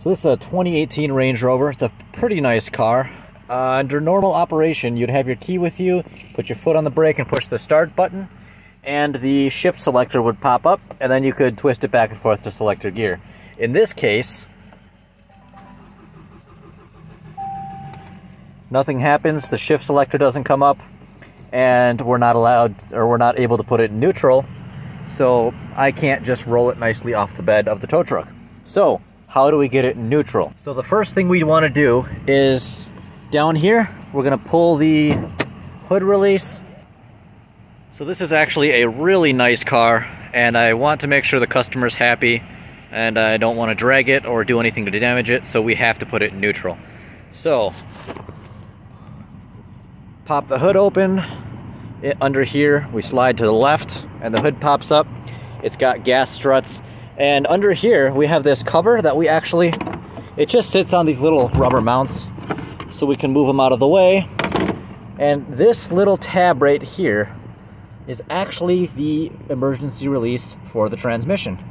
So this is a 2018 Range Rover. It's a pretty nice car. Under normal operation, you'd have your key with you, put your foot on the brake and push the start button, and the shift selector would pop up, and then you could twist it back and forth to select your gear. In this case, nothing happens, the shift selector doesn't come up, and we're not allowed, or we're not able to put it in neutral, so I can't just roll it nicely off the bed of the tow truck. So, how do we get it in neutral? So the first thing we want to do is, down here, we're going to pull the hood release. So this is actually a really nice car, and I want to make sure the customer's happy, and I don't want to drag it or do anything to damage it, so we have to put it in neutral. So, pop the hood open. Under here, we slide to the left, and the hood pops up. It's got gas struts. And under here, we have this cover that we actually, it just sits on these little rubber mounts, so we can move them out of the way. And this little tab right here is actually the emergency release for the transmission.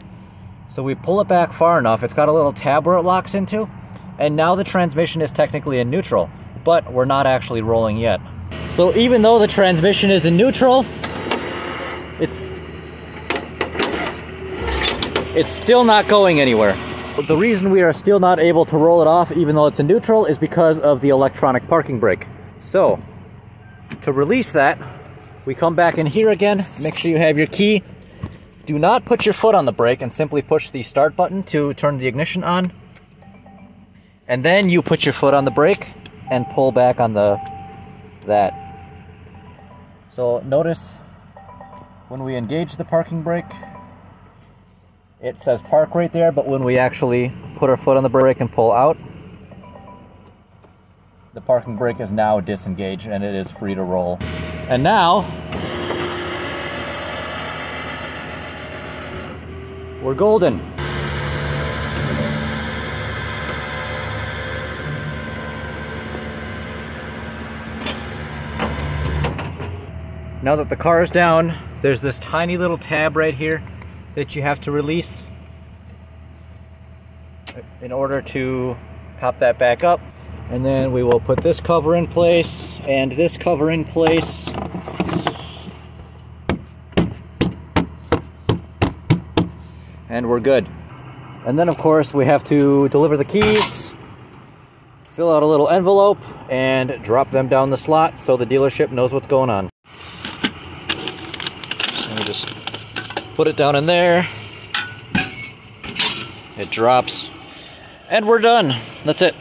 So we pull it back far enough, it's got a little tab where it locks into, and now the transmission is technically in neutral, but we're not actually rolling yet. So even though the transmission is in neutral, it's still not going anywhere. The reason we are still not able to roll it off even though it's in neutral is because of the electronic parking brake. So, to release that, we come back in here again, make sure you have your key. Do not put your foot on the brake and simply push the start button to turn the ignition on. And then you put your foot on the brake and pull back on that. So notice when we engage the parking brake, it says park right there, but when we actually put our foot on the brake and pull out, the parking brake is now disengaged and it is free to roll. And now, we're golden. Now that the car is down, there's this tiny little tab right here that you have to release in order to pop that back up. And then we will put this cover in place and this cover in place. And we're good. And then of course we have to deliver the keys, fill out a little envelope, and drop them down the slot so the dealership knows what's going on. And we just put it down in there. It drops. And we're done. That's it.